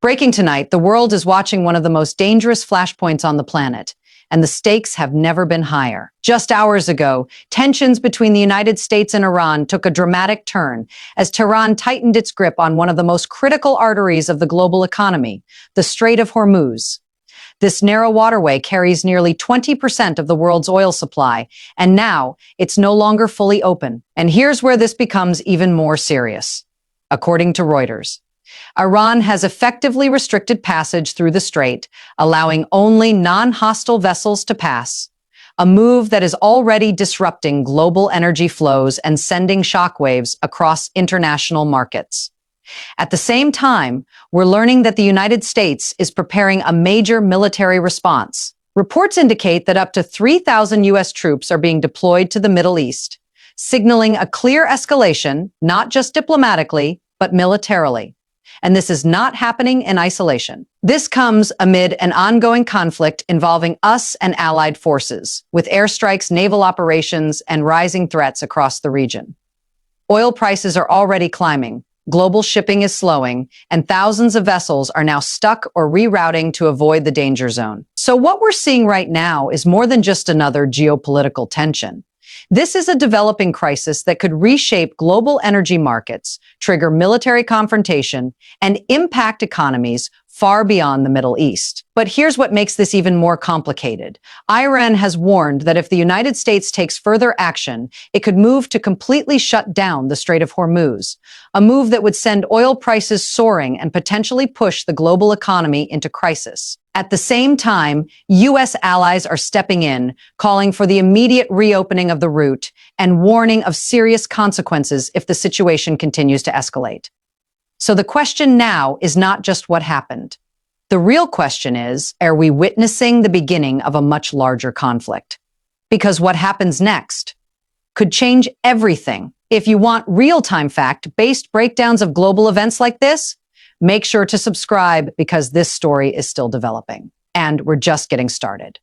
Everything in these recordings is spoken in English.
Breaking tonight, the world is watching one of the most dangerous flashpoints on the planet, and the stakes have never been higher. Just hours ago, tensions between the United States and Iran took a dramatic turn as Tehran tightened its grip on one of the most critical arteries of the global economy, the Strait of Hormuz. This narrow waterway carries nearly 20% of the world's oil supply, and now it's no longer fully open. And here's where this becomes even more serious. According to Reuters, Iran has effectively restricted passage through the strait, allowing only non-hostile vessels to pass, a move that is already disrupting global energy flows and sending shockwaves across international markets. At the same time, we're learning that the United States is preparing a major military response. Reports indicate that up to 3,000 U.S. troops are being deployed to the Middle East, signaling a clear escalation, not just diplomatically, but militarily. And this is not happening in isolation. This comes amid an ongoing conflict involving us and allied forces, with airstrikes, naval operations, and rising threats across the region. Oil prices are already climbing, global shipping is slowing, and thousands of vessels are now stuck or rerouting to avoid the danger zone. So what we're seeing right now is more than just another geopolitical tension. This is a developing crisis that could reshape global energy markets, trigger military confrontation, and impact economies far beyond the Middle East. But here's what makes this even more complicated. Iran has warned that if the United States takes further action, it could move to completely shut down the Strait of Hormuz, a move that would send oil prices soaring and potentially push the global economy into crisis. At the same time, U.S. allies are stepping in, calling for the immediate reopening of the route and warning of serious consequences if the situation continues to escalate. So the question now is not just what happened. The real question is, are we witnessing the beginning of a much larger conflict? Because what happens next could change everything. If you want real-time fact-based breakdowns of global events like this, make sure to subscribe because this story is still developing, and we're just getting started.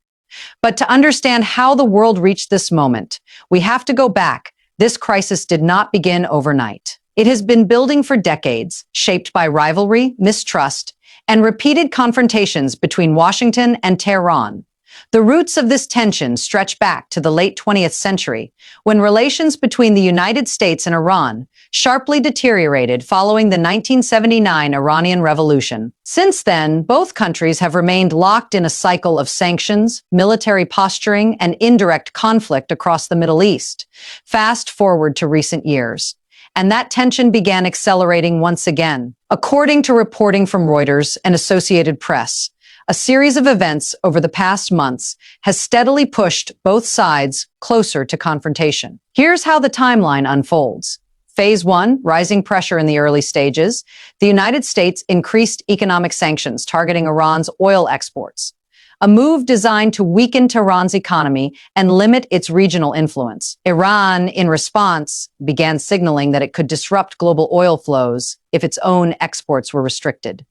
But to understand how the world reached this moment, we have to go back. This crisis did not begin overnight. It has been building for decades, shaped by rivalry, mistrust, and repeated confrontations between Washington and Tehran. The roots of this tension stretch back to the late 20th century, when relations between the United States and Iran sharply deteriorated following the 1979 Iranian Revolution. Since then, both countries have remained locked in a cycle of sanctions, military posturing, and indirect conflict across the Middle East. Fast forward to recent years, and that tension began accelerating once again. According to reporting from Reuters and Associated Press, a series of events over the past months has steadily pushed both sides closer to confrontation. Here's how the timeline unfolds. Phase 1, rising pressure in the early stages. The United States increased economic sanctions targeting Iran's oil exports, a move designed to weaken Tehran's economy and limit its regional influence. Iran, in response, began signaling that it could disrupt global oil flows if its own exports were restricted.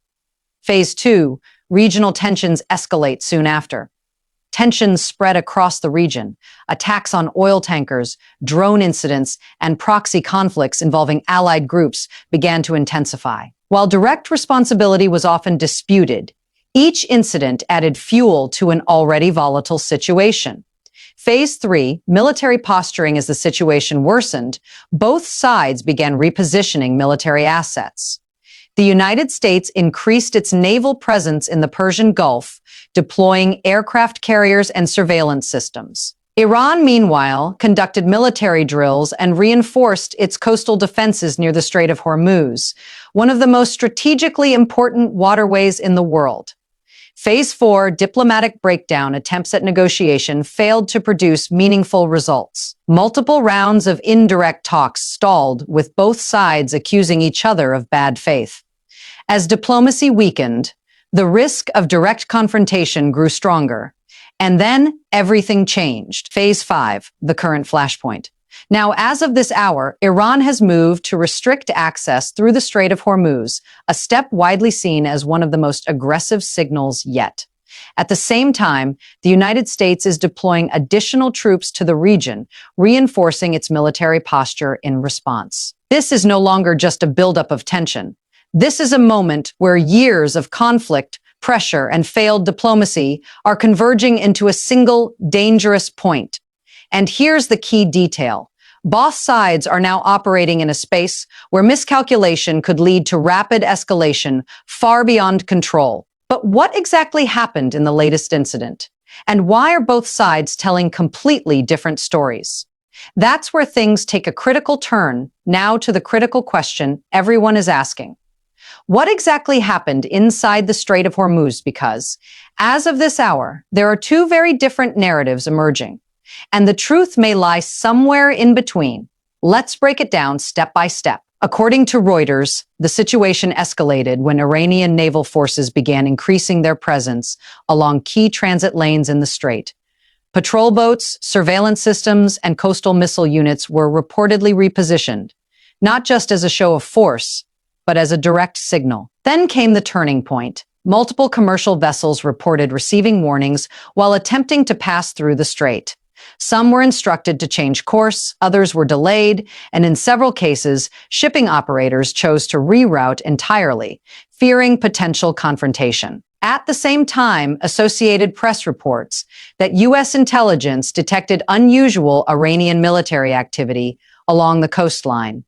Phase 2, regional tensions escalate soon after. Tensions spread across the region. Attacks on oil tankers, drone incidents, and proxy conflicts involving allied groups began to intensify. While direct responsibility was often disputed, each incident added fuel to an already volatile situation. Phase 3, military posturing. As the situation worsened, both sides began repositioning military assets. The United States increased its naval presence in the Persian Gulf, deploying aircraft carriers and surveillance systems. Iran, meanwhile, conducted military drills and reinforced its coastal defenses near the Strait of Hormuz, one of the most strategically important waterways in the world. Phase 4, diplomatic breakdown. Attempts at negotiation failed to produce meaningful results. Multiple rounds of indirect talks stalled, with both sides accusing each other of bad faith. As diplomacy weakened, the risk of direct confrontation grew stronger. And then everything changed. Phase 5, the current flashpoint. Now, as of this hour, Iran has moved to restrict access through the Strait of Hormuz, a step widely seen as one of the most aggressive signals yet. At the same time, the United States is deploying additional troops to the region, reinforcing its military posture in response. This is no longer just a buildup of tension. This is a moment where years of conflict, pressure, and failed diplomacy are converging into a single dangerous point. And here's the key detail. Both sides are now operating in a space where miscalculation could lead to rapid escalation far beyond control. But what exactly happened in the latest incident? And why are both sides telling completely different stories? That's where things take a critical turn, now to the critical question everyone is asking. What exactly happened inside the Strait of Hormuz? Because, as of this hour, there are two very different narratives emerging, and the truth may lie somewhere in between. Let's break it down step by step. According to Reuters, the situation escalated when Iranian naval forces began increasing their presence along key transit lanes in the strait. Patrol boats, surveillance systems, and coastal missile units were reportedly repositioned, not just as a show of force, but as a direct signal. Then came the turning point. Multiple commercial vessels reported receiving warnings while attempting to pass through the strait. Some were instructed to change course, others were delayed, and in several cases, shipping operators chose to reroute entirely, fearing potential confrontation. At the same time, Associated Press reports that U.S. intelligence detected unusual Iranian military activity along the coastline,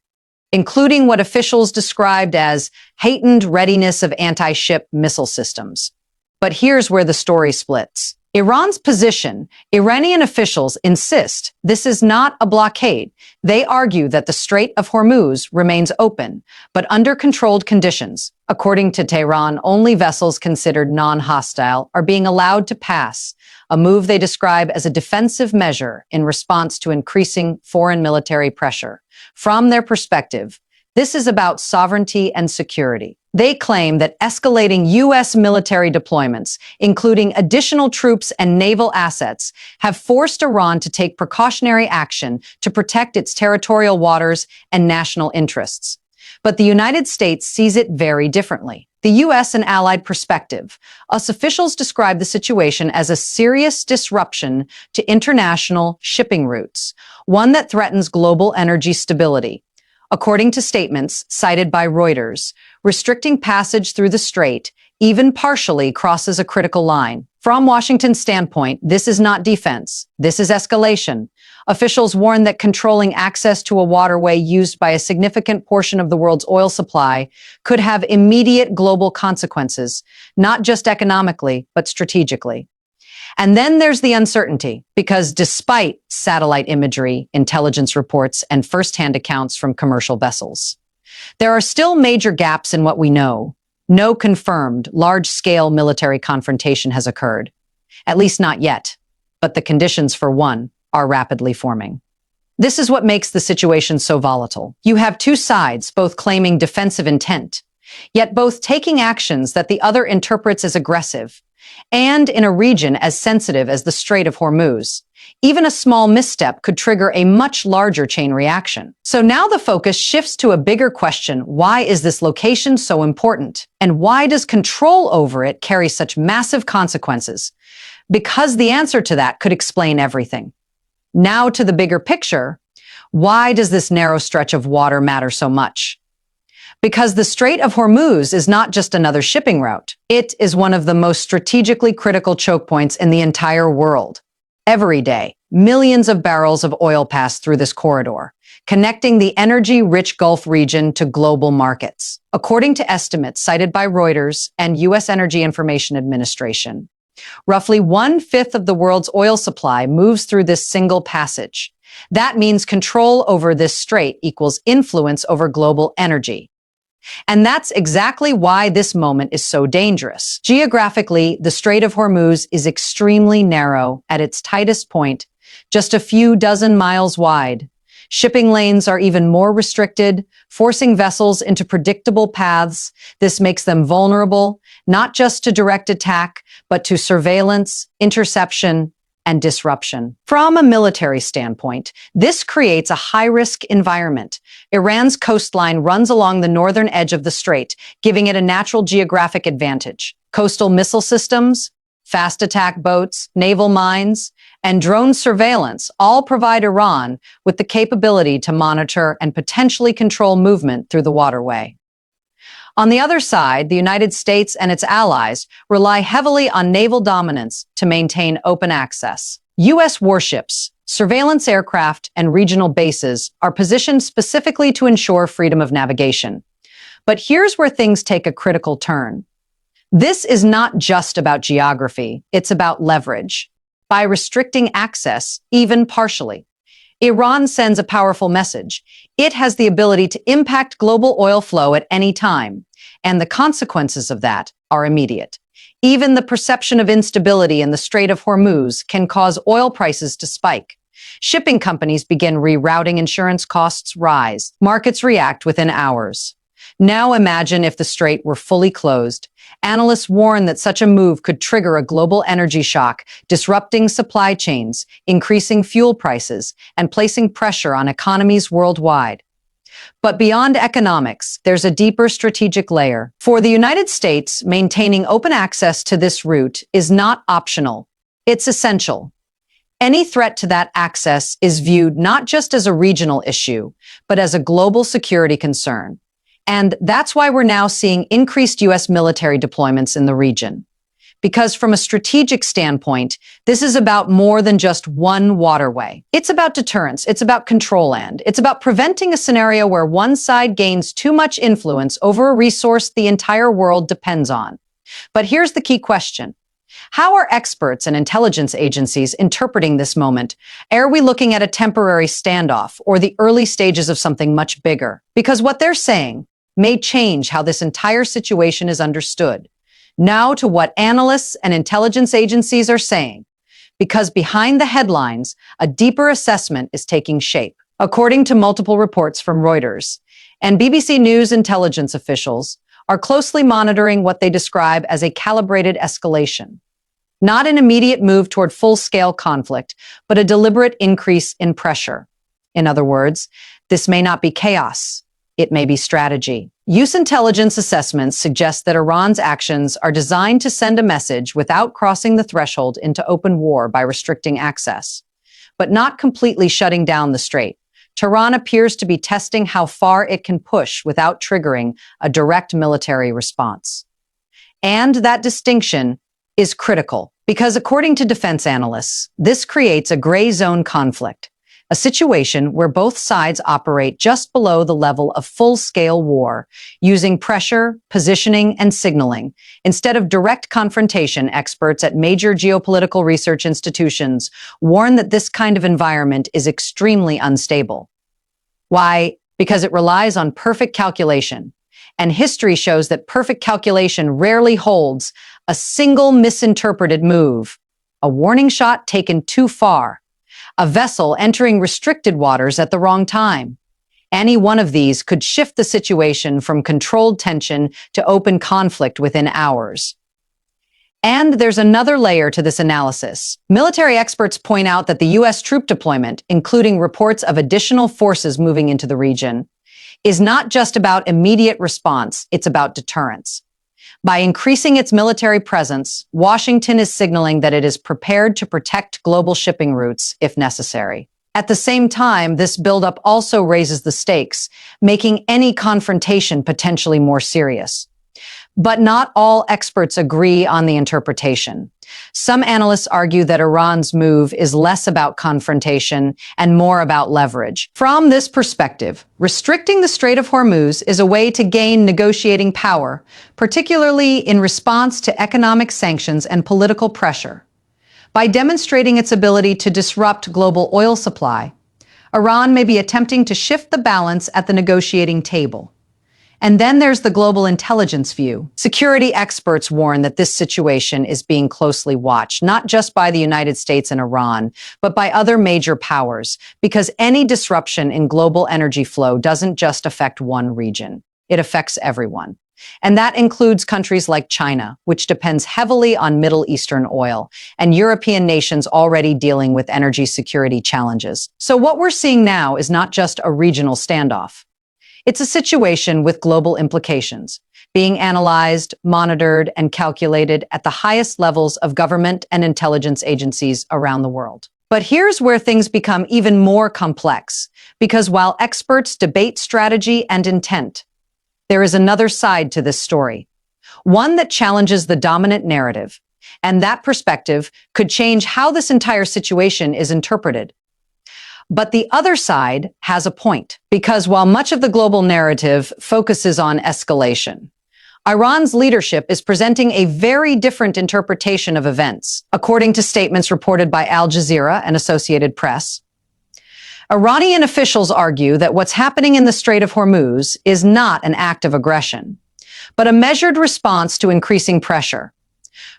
including what officials described as heightened readiness of anti-ship missile systems. But here's where the story splits. Iran's position: Iranian officials insist this is not a blockade. They argue that the Strait of Hormuz remains open, but under controlled conditions. According to Tehran, only vessels considered non-hostile are being allowed to pass, a move they describe as a defensive measure in response to increasing foreign military pressure. From their perspective, this is about sovereignty and security. They claim that escalating U.S. military deployments, including additional troops and naval assets, have forced Iran to take precautionary action to protect its territorial waters and national interests. But the United States sees it very differently. The U.S. and allied perspective. US officials describe the situation as a serious disruption to international shipping routes, one that threatens global energy stability. According to statements cited by Reuters, restricting passage through the strait, even partially, crosses a critical line. From Washington's standpoint, this is not defense. This is escalation. Officials warn that controlling access to a waterway used by a significant portion of the world's oil supply could have immediate global consequences, not just economically, but strategically. And then there's the uncertainty, because despite satellite imagery, intelligence reports, and firsthand accounts from commercial vessels, there are still major gaps in what we know. No confirmed, large-scale military confrontation has occurred. At least not yet. But the conditions for one are rapidly forming. This is what makes the situation so volatile. You have two sides, both claiming defensive intent, yet both taking actions that the other interprets as aggressive. And in a region as sensitive as the Strait of Hormuz, even a small misstep could trigger a much larger chain reaction. So now the focus shifts to a bigger question: why is this location so important? And why does control over it carry such massive consequences? Because the answer to that could explain everything. Now to the bigger picture: why does this narrow stretch of water matter so much? Because the Strait of Hormuz is not just another shipping route. It is one of the most strategically critical choke points in the entire world. Every day, millions of barrels of oil pass through this corridor, connecting the energy-rich Gulf region to global markets. According to estimates cited by Reuters and U.S. Energy Information Administration, roughly 1/5 of the world's oil supply moves through this single passage. That means control over this strait equals influence over global energy. And that's exactly why this moment is so dangerous. Geographically, the Strait of Hormuz is extremely narrow at its tightest point, just a few dozen miles wide. Shipping lanes are even more restricted, forcing vessels into predictable paths. This makes them vulnerable, not just to direct attack, but to surveillance, interception, and disruption. From a military standpoint, this creates a high-risk environment. Iran's coastline runs along the northern edge of the strait, giving it a natural geographic advantage. Coastal missile systems, fast attack boats, naval mines, and drone surveillance all provide Iran with the capability to monitor and potentially control movement through the waterway. On the other side, the United States and its allies rely heavily on naval dominance to maintain open access. U.S. warships, surveillance aircraft, and regional bases are positioned specifically to ensure freedom of navigation. But here's where things take a critical turn. This is not just about geography, it's about leverage. By restricting access, even partially, Iran sends a powerful message. It has the ability to impact global oil flow at any time, and the consequences of that are immediate. Even the perception of instability in the Strait of Hormuz can cause oil prices to spike. Shipping companies begin rerouting, insurance costs rise, markets react within hours. Now imagine if the strait were fully closed. Analysts warn that such a move could trigger a global energy shock, disrupting supply chains, increasing fuel prices, and placing pressure on economies worldwide. But beyond economics, there's a deeper strategic layer. For the United States, maintaining open access to this route is not optional. It's essential. Any threat to that access is viewed not just as a regional issue, but as a global security concern. And that's why we're now seeing increased U.S. military deployments in the region. Because from a strategic standpoint, this is about more than just one waterway. It's about deterrence, it's about control, and it's about preventing a scenario where one side gains too much influence over a resource the entire world depends on. But here's the key question. How are experts and intelligence agencies interpreting this moment? Are we looking at a temporary standoff or the early stages of something much bigger? Because what they're saying may change how this entire situation is understood. Now to what analysts and intelligence agencies are saying, because behind the headlines, a deeper assessment is taking shape. According to multiple reports from Reuters and BBC News, intelligence officials are closely monitoring what they describe as a calibrated escalation. Not an immediate move toward full-scale conflict, but a deliberate increase in pressure. In other words, this may not be chaos. It may be strategy. U.S. intelligence assessments suggest that Iran's actions are designed to send a message without crossing the threshold into open war by restricting access, but not completely shutting down the strait. Tehran appears to be testing how far it can push without triggering a direct military response. And that distinction is critical because, according to defense analysts, this creates a gray zone conflict. A situation where both sides operate just below the level of full-scale war, using pressure, positioning, and signaling. Instead of direct confrontation, experts at major geopolitical research institutions warn that this kind of environment is extremely unstable. Why? Because it relies on perfect calculation. And history shows that perfect calculation rarely holds a single misinterpreted move, a warning shot taken too far, a vessel entering restricted waters at the wrong time. Any one of these could shift the situation from controlled tension to open conflict within hours. And there's another layer to this analysis. Military experts point out that the U.S. troop deployment, including reports of additional forces moving into the region, is not just about immediate response, it's about deterrence. By increasing its military presence, Washington is signaling that it is prepared to protect global shipping routes if necessary. At the same time, this buildup also raises the stakes, making any confrontation potentially more serious. But not all experts agree on the interpretation. Some analysts argue that Iran's move is less about confrontation and more about leverage. From this perspective, restricting the Strait of Hormuz is a way to gain negotiating power, particularly in response to economic sanctions and political pressure. By demonstrating its ability to disrupt global oil supply, Iran may be attempting to shift the balance at the negotiating table. And then there's the global intelligence view. Security experts warn that this situation is being closely watched, not just by the United States and Iran, but by other major powers, because any disruption in global energy flow doesn't just affect one region. It affects everyone. And that includes countries like China, which depends heavily on Middle Eastern oil, and European nations already dealing with energy security challenges. So what we're seeing now is not just a regional standoff. It's a situation with global implications, being analyzed, monitored, and calculated at the highest levels of government and intelligence agencies around the world. But here's where things become even more complex, because while experts debate strategy and intent, There is another side to this story, one that challenges the dominant narrative, and that perspective could change how this entire situation is interpreted. But the other side has a point, because while much of the global narrative focuses on escalation, Iran's leadership is presenting a very different interpretation of events. According to statements reported by Al Jazeera and Associated Press, Iranian officials argue that what's happening in the Strait of Hormuz is not an act of aggression, but a measured response to increasing pressure.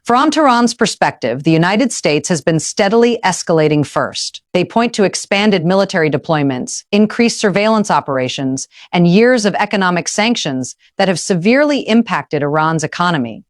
From Tehran's perspective, the United States has been steadily escalating first. They point to expanded military deployments, increased surveillance operations, and years of economic sanctions that have severely impacted Iran's economy.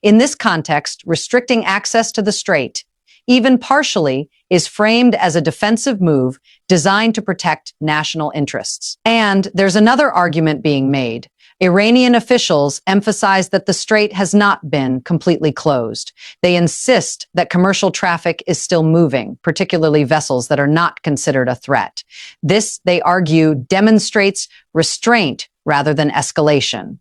In this context, restricting access to the strait, even partially, is framed as a defensive move designed to protect national interests. And there's another argument being made. Iranian officials emphasize that the strait has not been completely closed. They insist that commercial traffic is still moving, particularly vessels that are not considered a threat. This, they argue, demonstrates restraint rather than escalation.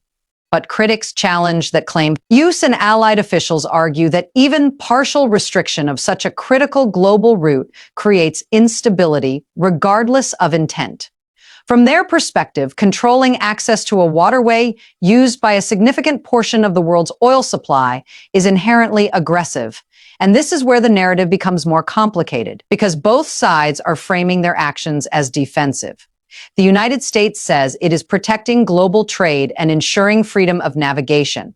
But critics challenge that claim. US and allied officials argue that even partial restriction of such a critical global route creates instability regardless of intent. From their perspective, controlling access to a waterway used by a significant portion of the world's oil supply is inherently aggressive. And this is where the narrative becomes more complicated, because both sides are framing their actions as defensive. The United States says it is protecting global trade and ensuring freedom of navigation.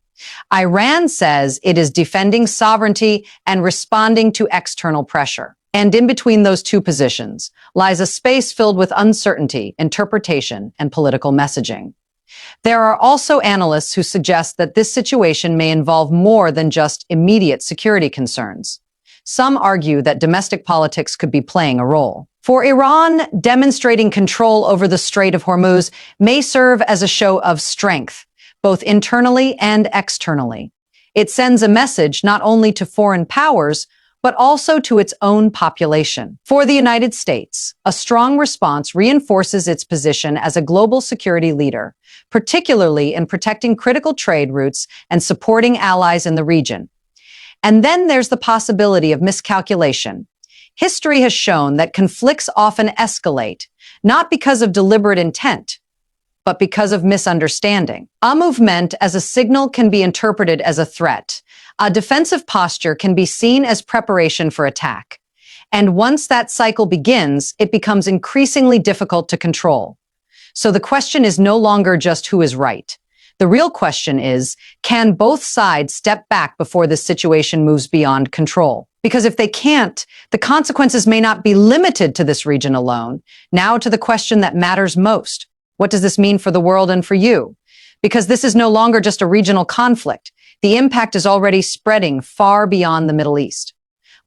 Iran says it is defending sovereignty and responding to external pressure. And in between those two positions lies a space filled with uncertainty, interpretation, and political messaging. There are also analysts who suggest that this situation may involve more than just immediate security concerns. Some argue that domestic politics could be playing a role. For Iran, demonstrating control over the Strait of Hormuz may serve as a show of strength, both internally and externally. It sends a message not only to foreign powers, but also to its own population. For the United States, a strong response reinforces its position as a global security leader, particularly in protecting critical trade routes and supporting allies in the region. And then there's the possibility of miscalculation. History has shown that conflicts often escalate, not because of deliberate intent, but because of misunderstanding. A movement as a signal can be interpreted as a threat. A defensive posture can be seen as preparation for attack. And once that cycle begins, it becomes increasingly difficult to control. So the question is no longer just who is right. The real question is, can both sides step back before this situation moves beyond control? Because if they can't, the consequences may not be limited to this region alone. Now to the question that matters most. What does this mean for the world and for you? Because this is no longer just a regional conflict. The impact is already spreading far beyond the Middle East.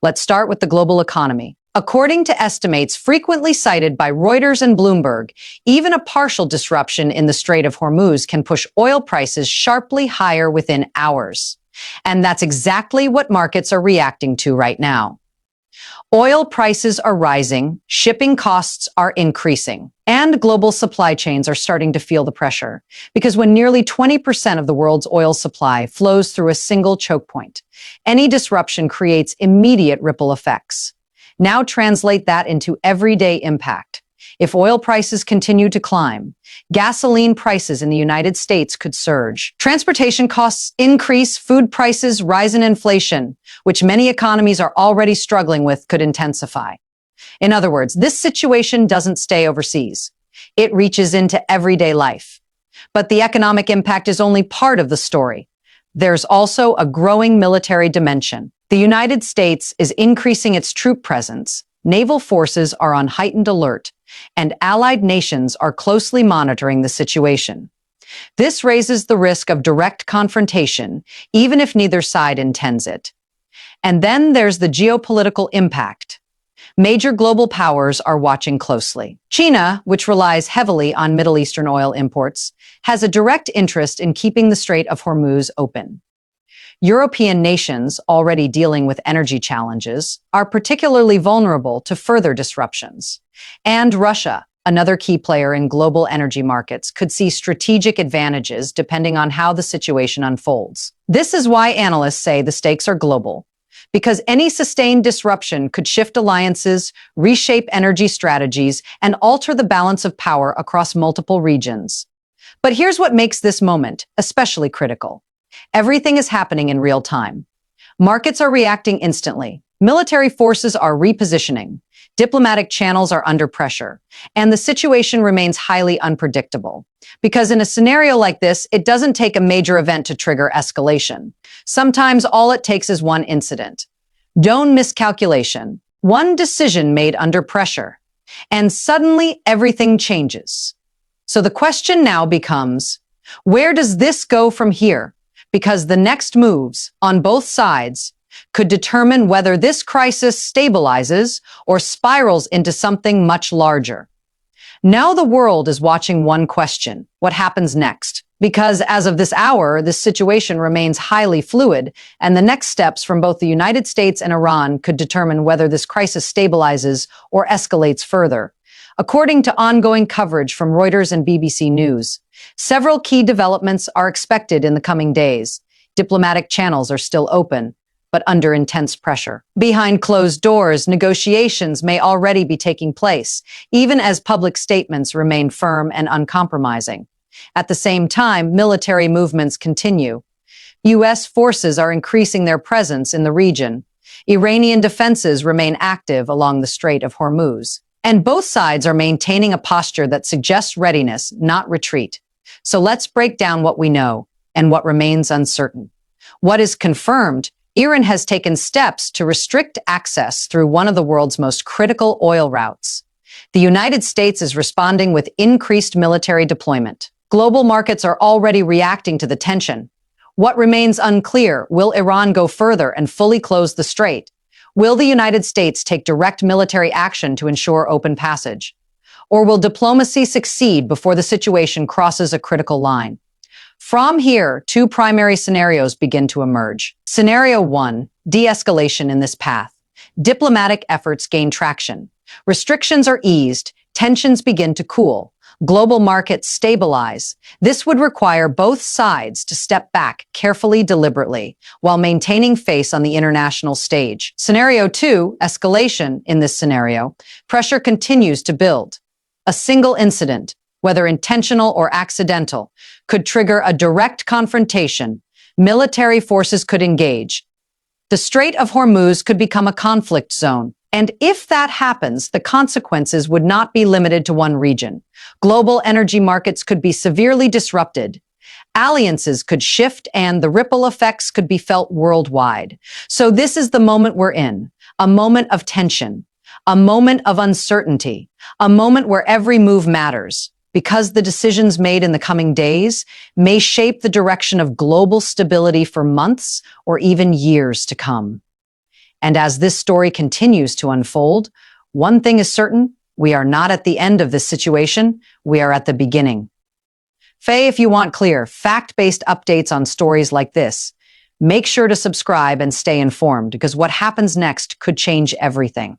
Let's start with the global economy. According to estimates frequently cited by Reuters and Bloomberg, even a partial disruption in the Strait of Hormuz can push oil prices sharply higher within hours. And that's exactly what markets are reacting to right now. Oil prices are rising, shipping costs are increasing, and global supply chains are starting to feel the pressure. Because when nearly 20% of the world's oil supply flows through a single choke point, any disruption creates immediate ripple effects. Now translate that into everyday impact. If oil prices continue to climb, gasoline prices in the United States could surge. Transportation costs increase, food prices rise, and inflation, which many economies are already struggling with, could intensify. In other words, this situation doesn't stay overseas. It reaches into everyday life. But the economic impact is only part of the story. There's also a growing military dimension. The United States is increasing its troop presence. Naval forces are on heightened alert, and allied nations are closely monitoring the situation. This raises the risk of direct confrontation, even if neither side intends it. And then there's the geopolitical impact. Major global powers are watching closely. China, which relies heavily on Middle Eastern oil imports, has a direct interest in keeping the Strait of Hormuz open. European nations, already dealing with energy challenges, are particularly vulnerable to further disruptions. And Russia, another key player in global energy markets, could see strategic advantages depending on how the situation unfolds. This is why analysts say the stakes are global, because any sustained disruption could shift alliances, reshape energy strategies, and alter the balance of power across multiple regions. But here's what makes this moment especially critical. Everything is happening in real time. Markets are reacting instantly. Military forces are repositioning. Diplomatic channels are under pressure. And the situation remains highly unpredictable. Because in a scenario like this, it doesn't take a major event to trigger escalation. Sometimes all it takes is one incident. Don't miscalculation. One decision made under pressure. And suddenly everything changes. So the question now becomes, where does this go from here? Because the next moves on both sides could determine whether this crisis stabilizes or spirals into something much larger. Now the world is watching one question: what happens next? Because as of this hour, this situation remains highly fluid, and the next steps from both the United States and Iran could determine whether this crisis stabilizes or escalates further. According to ongoing coverage from Reuters and BBC News, several key developments are expected in the coming days. Diplomatic channels are still open, but under intense pressure. Behind closed doors, negotiations may already be taking place, even as public statements remain firm and uncompromising. At the same time, military movements continue. U.S. forces are increasing their presence in the region. Iranian defenses remain active along the Strait of Hormuz. And both sides are maintaining a posture that suggests readiness, not retreat. So let's break down what we know and what remains uncertain. What is confirmed: Iran has taken steps to restrict access through one of the world's most critical oil routes. The United States is responding with increased military deployment. Global markets are already reacting to the tension. What remains unclear: will Iran go further and fully close the strait? Will the United States take direct military action to ensure open passage? Or will diplomacy succeed before the situation crosses a critical line? From here, two primary scenarios begin to emerge. Scenario 1, de-escalation in this path. Diplomatic efforts gain traction. Restrictions are eased, tensions begin to cool. Global markets stabilize. This would require both sides to step back carefully, deliberately, while maintaining face on the international stage. Scenario 2, escalation. In this scenario, pressure continues to build. A single incident, whether intentional or accidental, could trigger a direct confrontation. Military forces could engage. The Strait of Hormuz could become a conflict zone. And if that happens, the consequences would not be limited to one region. Global energy markets could be severely disrupted. Alliances could shift, and the ripple effects could be felt worldwide. So this is the moment we're in, a moment of tension, a moment of uncertainty, a moment where every move matters, because the decisions made in the coming days may shape the direction of global stability for months or even years to come. And as this story continues to unfold, one thing is certain: we are not at the end of this situation, we are at the beginning. If you want clear, fact-based updates on stories like this, make sure to subscribe and stay informed, because what happens next could change everything.